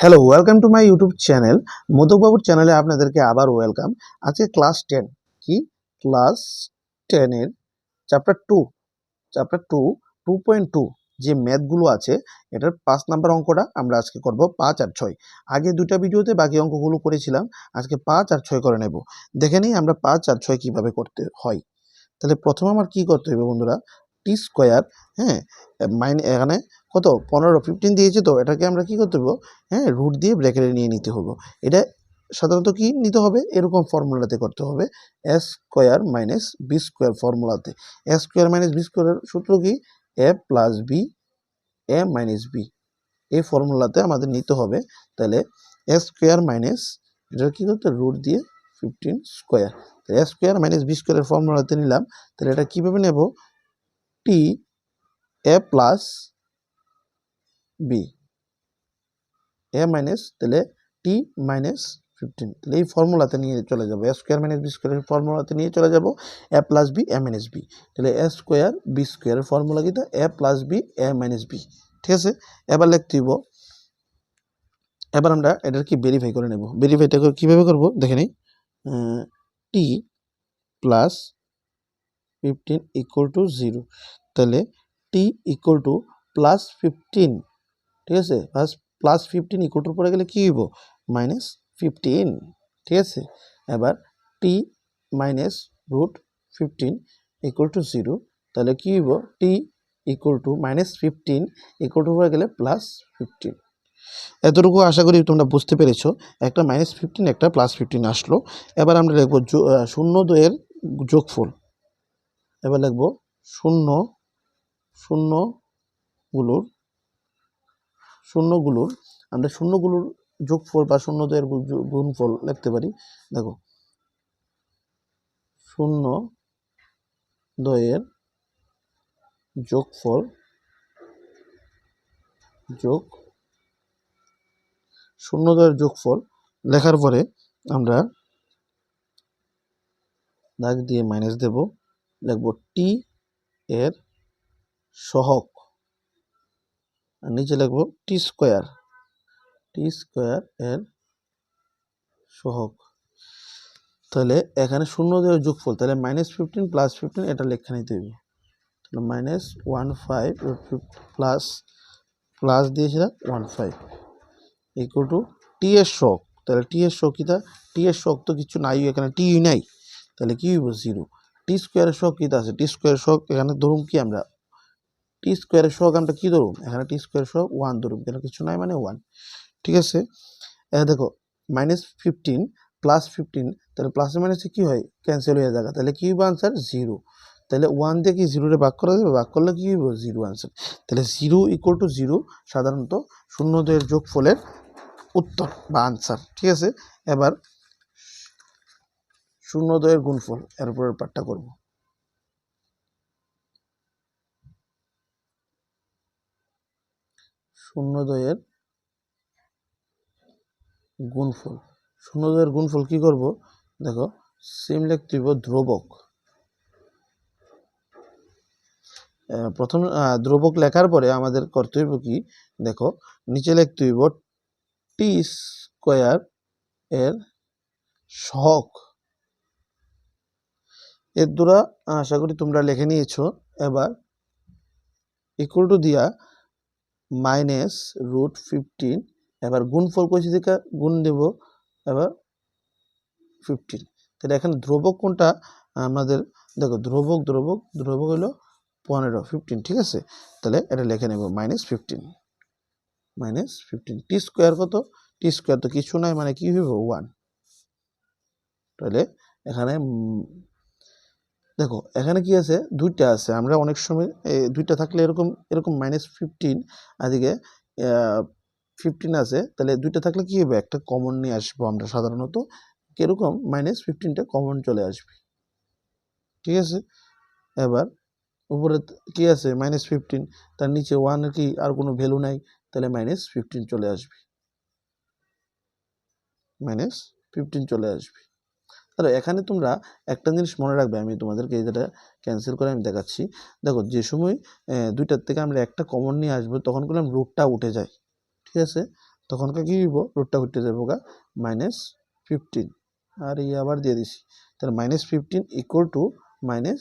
Hello, welcome to my YouTube channel. মধুবাবুর চ্যানেলে আপনাদেরকে আবার ওয়েলকাম। আজকে ক্লাস 10 কি ক্লাস 10 এর চ্যাপ্টার টু 2.2 যে ম্যাথগুলো আছে এটার 5 নাম্বার অঙ্কটা আমরা আজকে করব 5 আর 6। আগে দুটা ভিডিওতে বাকি অঙ্কগুলো করেছিলাম, আজকে 5 আর 6 করে নেব। দেখে নিই আমরা 5 আর 6 কিভাবে করতে হয়। তাহলে প্রথমে আমার কি করতে হবে বন্ধুরা, টি স্কোয়ার, হ্যাঁ, এখানে কত 15 দিয়েছে, তো এটাকে আমরা কি করতে হবে, হ্যাঁ, রুট দিয়ে ব্র্যাকেটে নিয়ে নিতে হবে। এটা সাধারণত কি নিতে হবে, এরকম ফর্মুলাতে করতে হবে, s square minus b square ফর্মুলাতে। এ স্কোয়ার মাইনাস বি স্কোয়ারের সূত্র কি, a plus b a minus b, এই ফর্মুলাতে আমাদের নিতে হবে। তাহলে এ স্কোয়ার মাইনাস এটা কি করতে, রুট দিয়ে 15 স্কোয়ার, এ স্কোয়ার মাইনাস বি স্কোয়ারের ফর্মুলাতে নিলাম। তাহলে এটা কীভাবে নেব, টি এ প্লাস বি এ মাইনাস, তাহলে টি মাইনাস 15, তাহলে এই ফর্মুলাতে নিয়ে চলে যাবো, এ স্কোয়ার মাইনাস বি স্কোয়ারের ফর্মুলাতে নিয়ে চলে যাব, এ plus b a minus B. তাহলে এ স্কোয়ার বি স্কোয়ারের ফর্মুলা কি, a plus b a minus B. ঠিক আছে, এবার লিখতে হইব, এবার আমরা এটার কি ভেরিফাই করে নেব। ভেরিফাইটা কীভাবে করবো দেখে নিই। টি প্লাস 15 ইকুয়াল টু 0, তাহলে টি ইকুয়াল টু প্লাস 15, ঠিক আছে, প্লাস 15 ইকুয়াল টু পরে গেলে কী হইব, মাইনাস 15। ঠিক আছে, এবার t minus root 15 equal to 0, তাহলে কী হইব, t equal to minus 15 equal to পরে গেলে প্লাস 15। এতটুকু আশা করি তোমরা বুঝতে পেরেছো, একটা মাইনাস 15 একটা প্লাস 15 আসলো। এবার আমরা লিখবো শূন্য দ্বয়ের যোগফল। এবার লিখবো শূন্যগুলোর আমরা শূন্যগুলোর যোগফল বা শূন্য দ্বয়ের গুণফল লিখতে পারি। দেখো, শূন্য দ্বয়ের যোগফল শূন্য দ্বয়ের যোগফল লেখার পরে আমরা দাগ দিয়ে মাইনাস দেব, লিখব টি এর সহগ, আর নিচে লিখব টি স্কোয়ার এর সহগ। তাহলে এখানে শূন্য দ্বয়ের যোগফল, তাহলে মাইনাস 15 প্লাস 15 এটা লেখা নিতে হবে। তাহলে মাইনাস 15 প্লাস দিয়েছিলাম 15 ইকুয়াল টু টি এর সহগ। তাহলে টি এর সহগ কিটা, টি এর সহগ তো কিছু নাই, এখানে টি নাই, তাহলে কি হইব 0। টি স্কোয়ারের সহগ কিটা আছে, টি স্কোয়ারের সহগ এখানে ধরুন কি, আমরা টি স্কোয়ারের সহগ আমরা কি ধরুন, এখানে টি স্কোয়ারের সহগ 1 ধরুন, এখানে কিছু নাই মানে 1। ঠিক আছে, দেখো মাইনাস 15 প্লাস 15, তাহলে প্লাসে মাইনাসে কী হয়, ক্যান্সেল হয়ে যাবে, তাহলে কী হবে আনসার 0। তাহলে 1 দিয়ে কি 0 ভাগ করা যাবে, ভাগ করলে কী হবে 0 আনসার। তাহলে 0 ইকুয়াল টু 0 সাধারণত শূন্য দ্বয়ের যোগফলের উত্তর বা আনসার। ঠিক আছে, এবার শূন্য দ্বয়ের গুণফল এর উপরের পার্টটা করব। শূন্য দ্বয়ের গুণফল কি করব, দেখো সেম লিখতে হইব ধ্রুবক। প্রথম ধ্রুবক লেখার পরে আমাদের করতে হইব কি, দেখো নিচে লিখতে হইব টি স্কোয়ার এর সহগ। এর দ্বারা আশা করি তোমরা লিখে নিয়েছো। এবার ইকুয়াল টু দিয়া মাইনাস রুট 15, এবার গুণফল কইছি দেখা গুণ দেব, এবার 15। তাহলে এখানে ধ্রুবক কোনটা আমাদের, দেখো ধ্রুবক হলো 15। ঠিক আছে, তাহলে এটা লিখে নেব মাইনাস 15 টি স্কোয়ার কত, টি স্কোয়ার তো কিছু নাই মানে কি হইব 1। তাহলে এখানে দেখো এখানে কি আছে, দুইটা আছে, আমরা অনেক সময় দুইটা থাকলে এরকম মাইনাস 15 এদিকে 15 আছে, তাহলে দুইটা থাকলে কি হবে, একটা কমন নিয়ে আসবো আমরা সাধারণত, কিরকম মাইনাস 15টা কমন চলে আসবে। ঠিক আছে, এবার উপরে কি আছে মাইনাস 15, তার নিচে 1 কি আর কোনো ভ্যালু নাই, তাহলে মাইনাস 15 চলে আসবে, তাহলে এখানে তোমরা একটা জিনিস মনে রাখবে, আমি তোমাদেরকে যেটা ক্যান্সেল করে আমি দেখাচ্ছি। দেখো যে সময় দুইটার থেকে আমরা একটা কমন নিয়ে আসবো তখন করলাম রুটটা উঠে যায়। ঠিক আছে, তখনকার কী হইব, রুটটা উঠে যাবো গা -15, আর এই আবার দিয়ে দিছি, তাহলে -15 ইকুয়াল টু মাইনাস,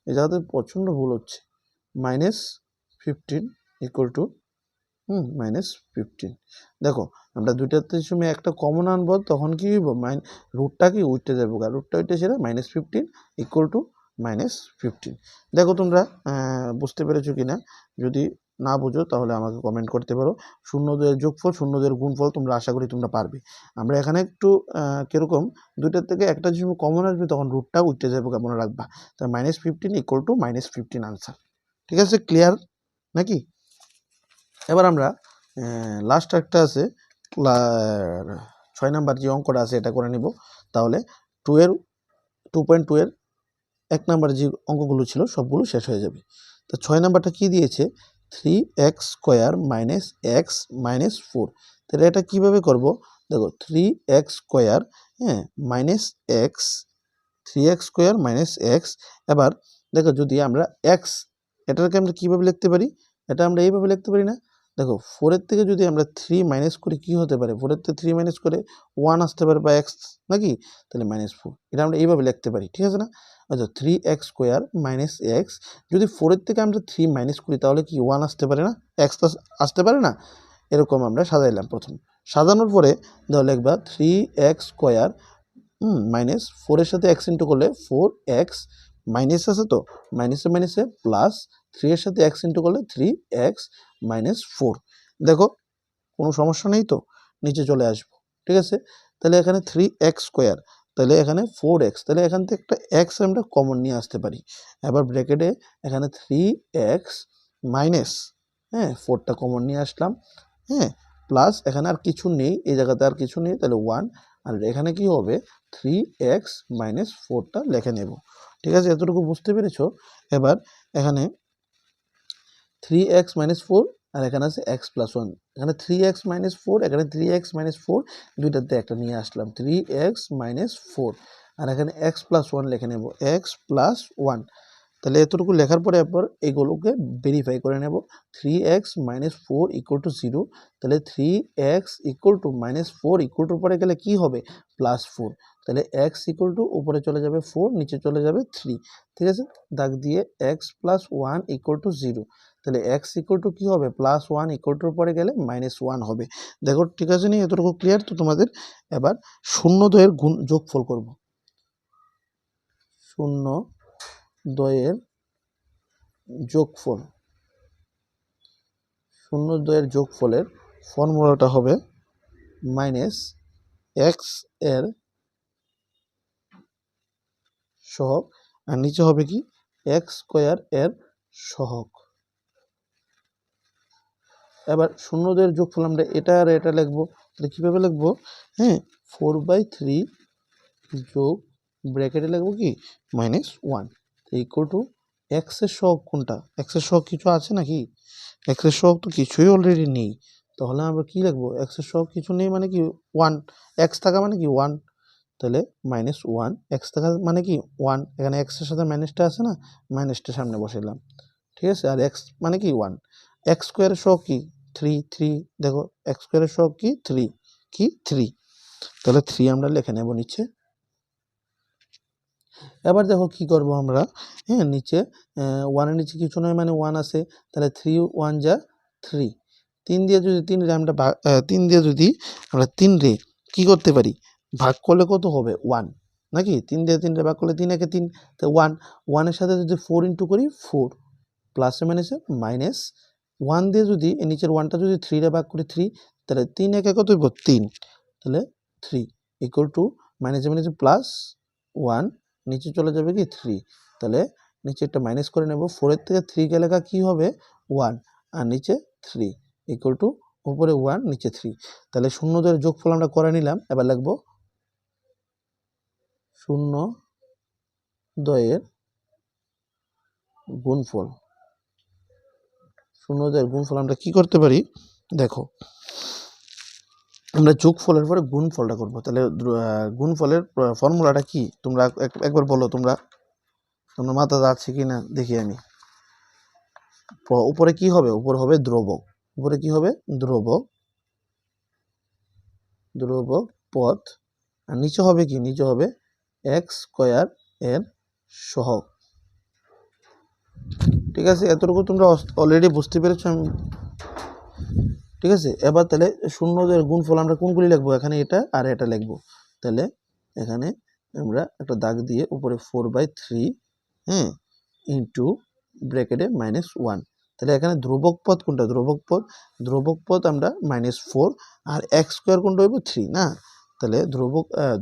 এই জায়গাতে প্রচণ্ড ভুল হচ্ছে, -15 ইকুয়াল টু -15। দেখো আমরা দুইটাতে সময় একটা কমন আনবো, তখন কি হইব, রুটটা কি উঠতে যাবো গা, রুটটা উঠে সেটা -15 ইকুয়াল টু -15। দেখো তোমরা বুঝতে পেরেছো কিনা, যদি না বুঝো তাহলে আমাকে কমেন্ট করতে পারো। 0 এর যোগফল, 0 এর গুণফল তোমরা আশা করি তোমরা পারবে। আমরা এখানে একটু কিরকম, দুইটার থেকে একটা যদি কমন আসবে তখন রুটটা উঠতে যাবো গা, মনে রাখবা। তাই -15 ইকুয়াল টু -15 আনসার। ঠিক আছে, ক্লিয়ার নাকি? এবার আমরা লাস্ট একটা আছে 6 নাম্বার যে অঙ্কটা আছে এটা করে নিব। তাহলে 2.2 এর 1 নাম্বার যে অঙ্কগুলো ছিল সবগুলো শেষ হয়ে যাবে। তো 6 নাম্বারটা কি দিয়েছে, 3x square minus x minus 4। তাহলে এটা কীভাবে করব, দেখো 3x স্কোয়ার, হ্যাঁ, minus x, 3x square minus x. এবার দেখো যদি আমরা এক্স, এটাকে আমরা কীভাবে লিখতে পারি, এটা আমরা এইভাবে লিখতে পারি না। দেখো 4 থেকে যদি আমরা 3 মাইনাস করি কী হতে পারে, 4 থেকে 3 মাইনাস করে 1 আসতে পারে বা এক্স নাকি, তাহলে -4, এটা আমরা এইভাবে লিখতে পারি, ঠিক আছে না? আচ্ছা 3x স্কোয়ার মাইনাস এক্স, যদি 4 থেকে আমরা 3 মাইনাস করি তাহলে কি 1 আসতে পারে না, এক্স আসতে পারে না? এরকম আমরা সাজাইলাম। প্রথম সাজানোর পরে ধরো লিখবা 3x স্কোয়ার মাইনাস 4 এর সাথে এক্স ইন্টু করলে 4x, মাইনাস আছে তো, মাইনাসে মাইনাসে প্লাস, 3 এর সাথে এক্স ইন্টু করলে 3x মাইনাস 4। দেখো কোনো সমস্যা নেই তো, নিচে চলে আসবো, ঠিক আছে? তাহলে এখানে 3x স্কোয়ার, তাহলে এখানে 4x, তাহলে এখান থেকে একটা এক্স আমরা কমন নিয়ে আসতে পারি। এবার ব্র্যাকেটে এখানে 3x মাইনাস, হ্যাঁ, 4টা কমন নিয়ে আসলাম, হ্যাঁ, প্লাস এখানে আর কিছু নেই, এই জায়গাতে আর কিছু নেই, তাহলে 1, আর এখানে কি হবে 3x মাইনাস 4টা লিখে নেব। ঠিক আছে, এতটুকু বুঝতে পেরেছো? এবার এখানে 3x মাইনাস 4, আর এখানে আছে x প্লাস 1, এখানে 3x মাইনাস 4, এখানে 3x মাইনাস 4, দুইটাতে একটা নিয়ে আসলাম 3x মাইনাস 4, আর এখানে x প্লাস 1 লিখে নেব, x প্লাস 1। তাহলে এতটুকু লেখার পরে এরপর এইগুলোকে ভেরিফাই করে নেব। 3x মাইনাস 4 ইকুয়াল টু 0, তাহলে 3x equal to minus 4 equal to পরে গেলে কি হবে, প্লাস 4, তাহলে x ইকুয়াল টু উপরে চলে যাবে 4, নিচে চলে যাবে 3, ঠিক আছে? দাগ দিয়ে x প্লাস 1 ইকুয়াল টু 0, তাহলে x ইকুয়াল টু কী হবে, প্লাস 1 ইকুয়াল টুর পরে গেলে -1 হবে। দেখো ঠিক আছে নি, এতটুকু ক্লিয়ার তো তোমাদের? এবার 0 এর গুণ যোগফল করব। 0 এর যোগফল, 0 এর যোগফলের ফর্মুলাটা হবে -x এর সহগ, আর নিচে হবে কি x স্কোয়ার এর সহগ। এবার 0 এর যোগফল আমরা এটা আর এটা লিখবো, তাহলে কীভাবে লিখবো, হ্যাঁ, 4/3 যোগ ব্র্যাকেটে লিখবো কি -1 ইকুয়াল টু এক্স এর সহগ কোনটা, এক্স এর সহগ কিছু আছে নাকি, এক্স এর সহগ তো কিছুই অলরেডি নেই, তাহলে আমরা কি লিখবো, এক্স এর সহগ কিছু নেই মানে কি 1, এক্স থাকা মানে কি 1, তাহলে -1, এক্স থাকা মানে কি 1, এখানে এক্স এর সাথে মাইনাসটা আছে না, মাইনাসটা সামনে বসাইলাম, ঠিক আছে? আর এক্স মানে কি 1, এক্স স্কোয়ারের সহগ কি 3, দেখো এক্স স্কোয়ারের সহগ কি 3, তাহলে 3 আমরা লিখে নেব নিচে। এবার দেখো কি করব আমরা, হ্যাঁ, নিচে 1 এর নিচে কিছু নয় মানে 1 আছে, তাহলে 3 1 যা 3, 3 দিয়ে যদি 3 রে আমরা 3 দিয়ে যদি আমরা 3 রে কি করতে পারি, ভাগ করলে কত হবে 1 নাকি, 3 দিয়ে 3 রে ভাগ করলে 3 একে 3, তো 1 এর সাথে যদি 4 ইন্টু করি 4, প্লাসে মাইনাসে মাইনাস, 1 দিয়ে যদি এই নিচের 1টা যদি 3 রে ভাগ করি 3, তাহলে 3 একে কত হইব 3, তাহলে 3 ইকুয়াল টু মাইনাসে মাইনাসে প্লাস 1, নিচে চলে যাবে কি 3, তাহলে নিচে একটা মাইনাস করে নেব, 4 এর থেকে 3 কে লেখা কি হবে 1, আর নিচে 3 ইকুয়াল টু উপরে 1 নিচে 3, তাহলে 0 এর যোগফল আমরা করে নিলাম। এবার লিখব 0 এর গুণফল, 0 এর গুণফল আমরা কি করতে পারি, দেখো আমরা যোগফলের পরে গুণফলটা করব, তাহলে গুণফলের ফর্মুলাটা কি তোমরা একবার বলো, তোমরা মাথা যাচ্ছে কি না দেখি আমি। উপরে কি হবে, উপর হবে ধ্রুবক, উপরে কি হবে ধ্রুবক পদ, আর নিচে হবে কি, নিচে হবে এক্স স্কোয়ার এর সহগ। ঠিক আছে, এতটুকু তোমরা অলরেডি বুঝতে পেরেছো। ঠিক আছে, এবার তাহলে শূন্যদের গুণফল আমরা কোনগুলি লিখবো, এখানে এটা আর এটা লিখবো। তাহলে এখানে আমরা একটা দাগ দিয়ে উপরে 4/3 হ্যাঁ ইন্টু ব্র্যাকেটে -1। তাহলে এখানে ধ্রুবক পদ কোনটা, ধ্রুবক পদ আমরা -4, আর এক্স স্কোয়ার কোনটা হইব 3 না। তাহলে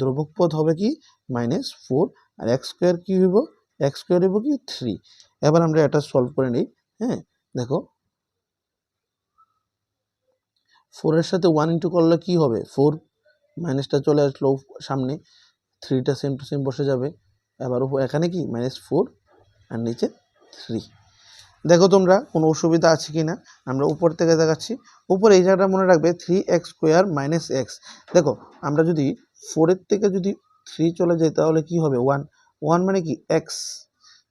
ধ্রুবক পদ হবে কি -4, আর এক্স স্কোয়ার কি হইব, এক্স স্কোয়ার হইব কি 3। এবার আমরা এটা সলভ করে নিই। হ্যাঁ দেখো 4 এর সাথে 1 ইন্টু করলে কি হবে, 4 মাইনাসটা চলে আসলো সামনে, 3টা সেম টু সেম বসে যাবে। এবার এখানে কি -4 আর নিচে 3। দেখো তোমরা কোনো অসুবিধা আছে কি না, আমরা উপর থেকে দেখাচ্ছি। উপরে এই জায়গাটা মনে রাখবে 3x স্কোয়ার - x। দেখো আমরা যদি 4-এর থেকে যদি 3 চলে যাই তাহলে কি হবে 1 মানে কি x,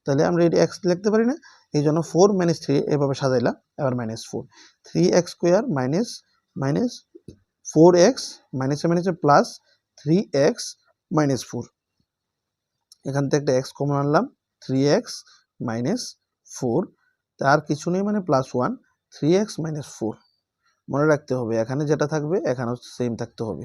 তাহলে আমরা এটি x লিখতে পারি না, এই জন্য 4 - 3 এভাবে সাজাইলাম। এবার -4, 3x স্কোয়ার -4x মাইনাসে প্লাস 3x -4, এখান থেকে একটা x কমন আনলাম, 3x -4, তার কিছু নেই মানে +1, 3x -4 মনে রাখতে হবে, এখানে যেটা থাকবে এখানেও সেম থাকতে হবে।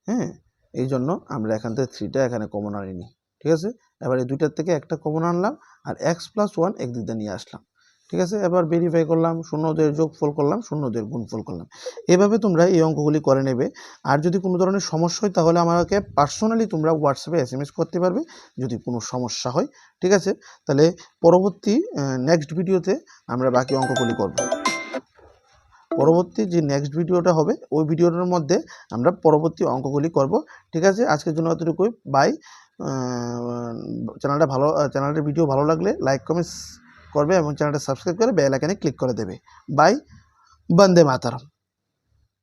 হ্যাঁ এই জন্য আমরা এখান থেকে 3টা এখানে কমন আনিনি। ঠিক আছে, এবার এই দুইটার থেকে একটা কমন আনলাম আর x + 1 একদিক দিয়ে নিয়ে আসলাম। ঠিক আছে, এবার ভেরিফাই করলাম, শূন্যদের যোগফল করলাম, শূন্যদের গুণফল করলাম। এভাবে তোমরা এই অঙ্কগুলি করে নেবে। আর যদি কোনো ধরনের সমস্যা হয় তাহলে আমাকে পার্সোনালি তোমরা হোয়াটসঅ্যাপে SMS করতে পারবে যদি কোনো সমস্যা হয়। ঠিক আছে, তাহলে পরবর্তী নেক্সট ভিডিওতে আমরা বাকি অঙ্কগুলি করব। পরবর্তী যে নেক্সট ভিডিওটা হবে ওই ভিডিওটার মধ্যে আমরা পরবর্তী অঙ্কগুলি করব। ঠিক আছে, আজকের জন্য এতটুকুই, বাই। চ্যানেলটার ভিডিও ভালো লাগলে লাইক কমেন্টস করবে এবং চ্যানেলটা সাবস্ক্রাইব করে বেল আইকনে ক্লিক করে দেবে। বাই, বন্দে মাতরম।